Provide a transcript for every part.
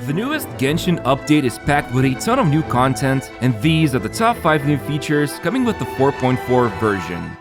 The newest Genshin update is packed with a ton of new content, and these are the top 5 new features coming with the 4.4 version.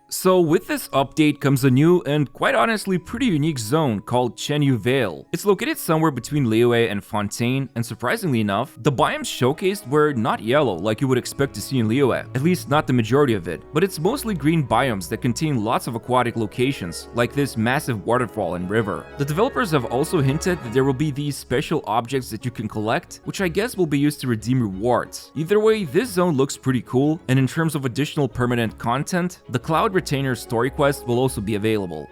So with this update comes a new and quite honestly pretty unique zone called Chenyu Vale. It's located somewhere between Liyue and Fontaine, and surprisingly enough, the biomes showcased were not yellow like you would expect to see in Liyue, at least not the majority of it, but it's mostly green biomes that contain lots of aquatic locations, like this massive waterfall and river. The developers have also hinted that there will be these special objects that you can collect, which I guess will be used to redeem rewards. Either way, this zone looks pretty cool, and in terms of additional permanent content, the Cloud Retainer's story quest will also be available.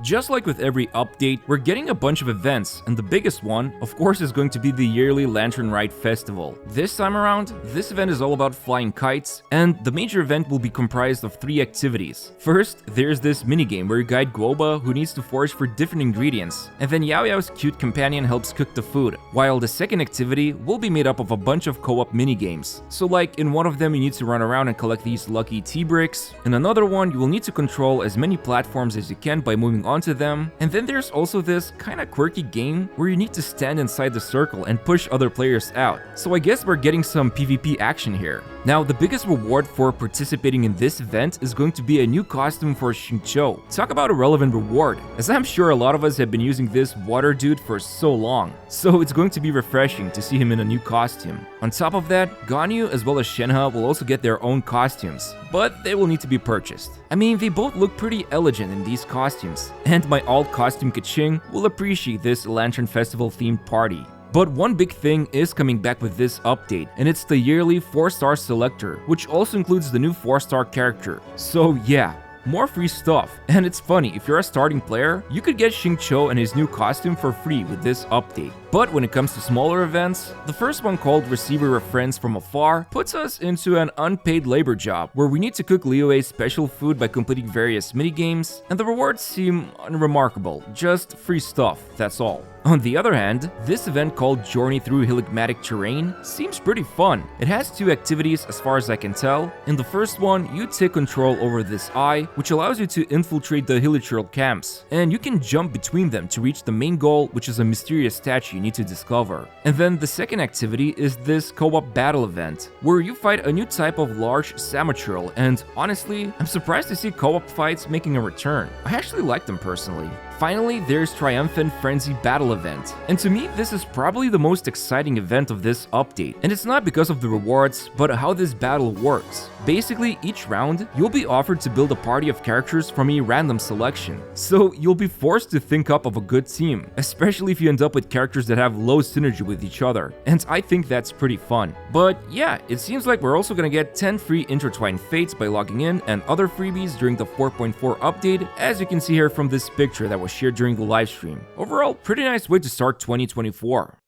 Just like with every update, we're getting a bunch of events, and the biggest one, of course, is going to be the yearly Lantern Ride Festival. This time around, this event is all about flying kites, and the major event will be comprised of 3 activities. First, there's this minigame where you guide Guoba, who needs to forage for different ingredients, and then Yao Yao's cute companion helps cook the food, while the second activity will be made up of a bunch of co-op minigames. So like, in one of them you need to run around and collect these lucky tea bricks, in another one you will need to control as many platforms as you can by moving onto them, and then there's also this kinda quirky game where you need to stand inside the circle and push other players out. So I guess we're getting some PvP action here. Now, the biggest reward for participating in this event is going to be a new costume for Xingqiu. Talk about a relevant reward, as I'm sure a lot of us have been using this water dude for so long. So it's going to be refreshing to see him in a new costume. On top of that, Ganyu as well as Shenhe will also get their own costumes, but they will need to be purchased. I mean, they both look pretty elegant in these costumes, and my alt costume Keqing will appreciate this Lantern Festival themed party. But one big thing is coming back with this update, and it's the yearly 4-star selector, which also includes the new 4-star character. So yeah, more free stuff. And it's funny, if you're a starting player, you could get Xingqiu and his new costume for free with this update. But when it comes to smaller events, the first one called Receive Your Friends from Afar puts us into an unpaid labor job where we need to cook Liyue's special food by completing various minigames, and the rewards seem unremarkable, just free stuff, that's all. On the other hand, this event called Journey Through Helicmatic Terrain seems pretty fun. It has 2 activities as far as I can tell. In the first one, you take control over this eye, which allows you to infiltrate the hilichurl camps, and you can jump between them to reach the main goal, which is a mysterious statue you need to discover. And then the second activity is this co-op battle event, where you fight a new type of large Samachurl, and honestly, I'm surprised to see co-op fights making a return. I actually like them personally. Finally, there's Triumphant Frenzy Battle Event, and to me this is probably the most exciting event of this update, and it's not because of the rewards, but how this battle works. Basically, each round, you'll be offered to build a party of characters from a random selection, so you'll be forced to think up of a good team, especially if you end up with characters that have low synergy with each other, and I think that's pretty fun. But yeah, it seems like we're also gonna get 10 free Intertwined Fates by logging in, and other freebies during the 4.4 update, as you can see here from this picture that was shared during the livestream. Overall, pretty nice way to start 2024.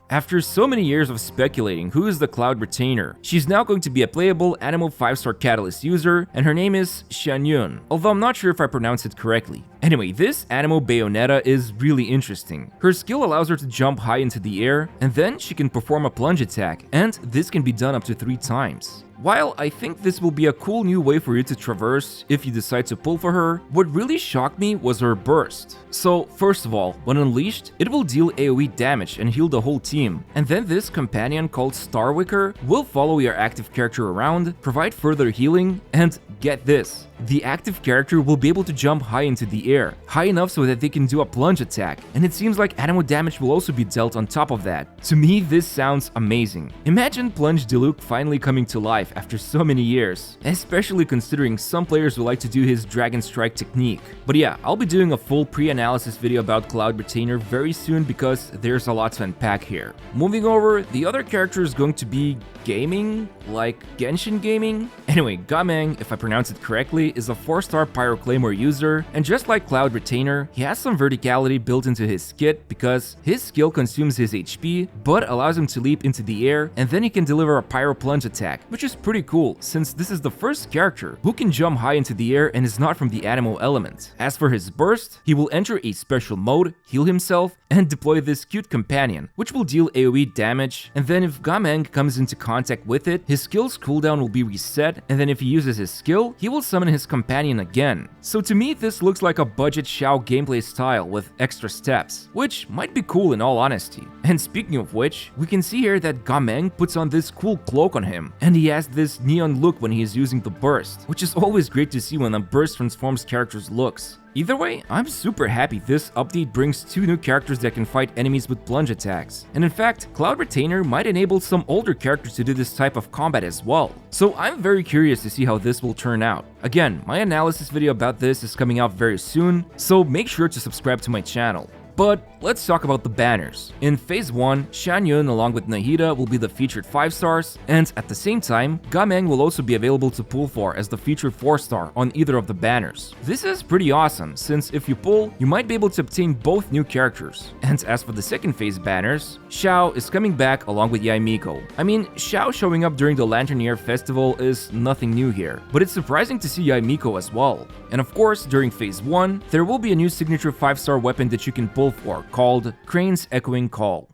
After so many years of speculating who is the Cloud Retainer, she's now going to be a playable Anemo 5-star Catalyst user, and her name is Xianyun, although I'm not sure if I pronounced it correctly. Anyway, this Anemo Bayonetta is really interesting. Her skill allows her to jump high into the air, and then she can perform a plunge attack, and this can be done up to 3 times. While I think this will be a cool new way for you to traverse if you decide to pull for her, what really shocked me was her burst. So first of all, when unleashed, it will deal AoE damage and heal the whole team, and then this companion called Starwicker will follow your active character around, provide further healing, and get this, the active character will be able to jump high into the air, high enough so that they can do a plunge attack, and it seems like Anemo damage will also be dealt on top of that. To me, this sounds amazing. Imagine Plunge Diluc finally coming to life after so many years, especially considering some players will like to do his Dragon Strike technique. But yeah, I'll be doing a full pre-analysis video about Cloud Retainer very soon because there's a lot to unpack here. Moving over, the other character is going to be gaming, like Genshin Gaming? Anyway, Gameng, if I pronounce it correctly, is a 4-star Pyro Claymore user, and just like Cloud Retainer, he has some verticality built into his kit because his skill consumes his HP, but allows him to leap into the air, and then he can deliver a Pyro Plunge attack, which is pretty cool since this is the first character who can jump high into the air and is not from the Anemo element. As for his burst, he will enter a special mode, heal himself, and deploy this cute companion, which will deal AoE damage, and then if Gameng comes into contact with it, his skill's cooldown will be reset, and then if he uses his skill, he will summon his companion again. So to me, this looks like a budget Xiao gameplay style with extra steps, which might be cool in all honesty. And speaking of which, we can see here that Gameng puts on this cool cloak on him, and he has this neon look when he is using the burst, which is always great to see when a burst transforms characters' looks. Either way, I'm super happy this update brings 2 new characters that can fight enemies with plunge attacks. And in fact, Cloud Retainer might enable some older characters to do this type of combat as well. So I'm very curious to see how this will turn out. Again, my analysis video about this is coming out very soon, so make sure to subscribe to my channel. But let's talk about the banners. In Phase 1, Shan Yun along with Nahida will be the featured 5 stars, and at the same time, Gameng will also be available to pull for as the featured 4 star on either of the banners. This is pretty awesome, since if you pull, you might be able to obtain both new characters. And as for the second phase banners, Xiao is coming back along with Yaimiko. I mean, Xiao showing up during the Lantern Year Festival is nothing new here, but it's surprising to see Yaimiko as well. And of course, during Phase 1, there will be a new signature 5-star weapon that you can pull for, called Crane's Echoing Call.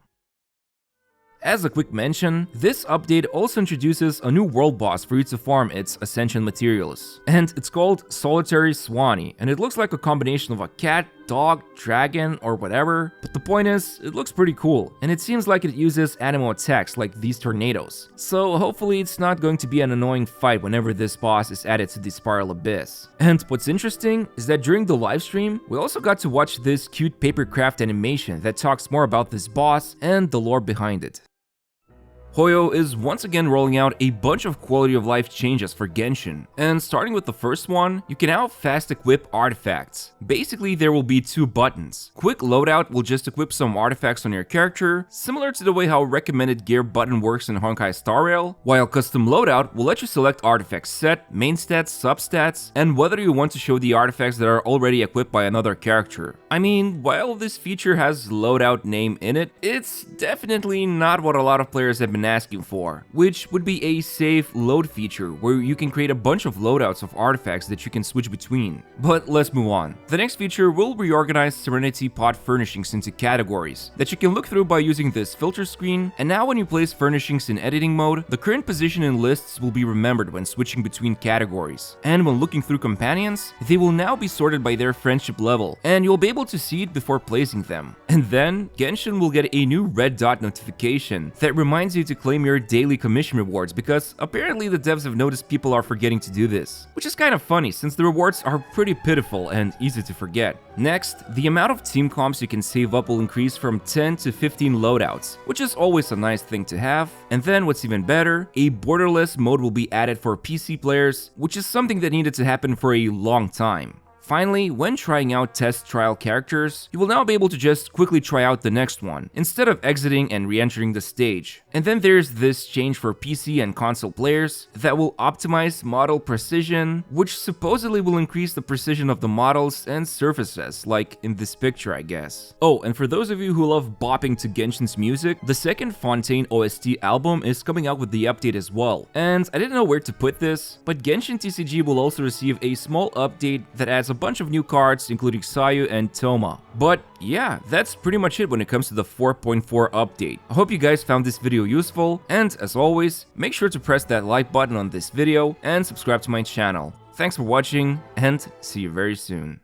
As a quick mention, this update also introduces a new world boss for you to farm its Ascension materials. And it's called Solitary Swanee, and it looks like a combination of a cat, dog, dragon, or whatever, but the point is, it looks pretty cool, and it seems like it uses animal attacks like these tornadoes. So hopefully it's not going to be an annoying fight whenever this boss is added to the Spiral Abyss. And what's interesting is that during the livestream, we also got to watch this cute papercraft animation that talks more about this boss and the lore behind it. Hoyo is once again rolling out a bunch of quality of life changes for Genshin, and starting with the first one, you can now fast equip artifacts. Basically, there will be 2 buttons. Quick loadout will just equip some artifacts on your character, similar to the way how recommended gear button works in Honkai Star Rail, while custom loadout will let you select artifact set, main stats, substats, and whether you want to show the artifacts that are already equipped by another character. I mean, while this feature has loadout name in it, it's definitely not what a lot of players have been asking for, which would be a safe load feature where you can create a bunch of loadouts of artifacts that you can switch between. But let's move on. The next feature will reorganize Serenity Pod furnishings into categories that you can look through by using this filter screen, and now when you place furnishings in editing mode, the current position in lists will be remembered when switching between categories. And when looking through companions, they will now be sorted by their friendship level, and you'll be able to see it before placing them. And then, Genshin will get a new red dot notification that reminds you to claim your daily commission rewards, because apparently the devs have noticed people are forgetting to do this, which is kind of funny since the rewards are pretty pitiful and easy to forget. Next, the amount of team comps you can save up will increase from 10 to 15 loadouts, which is always a nice thing to have. And then what's even better, a borderless mode will be added for PC players, which is something that needed to happen for a long time. Finally, when trying out test trial characters, you will now be able to just quickly try out the next one, instead of exiting and re-entering the stage. And then there's this change for PC and console players that will optimize model precision, which supposedly will increase the precision of the models and surfaces, like in this picture, I guess. Oh, and for those of you who love bopping to Genshin's music, the second Fontaine OST album is coming out with the update as well. And I didn't know where to put this, but Genshin TCG will also receive a small update that adds a bunch of new cards, including Sayu and Toma. But yeah, that's pretty much it when it comes to the 4.4 update. I hope you guys found this video useful, and as always, make sure to press that like button on this video and subscribe to my channel. Thanks for watching, and see you very soon.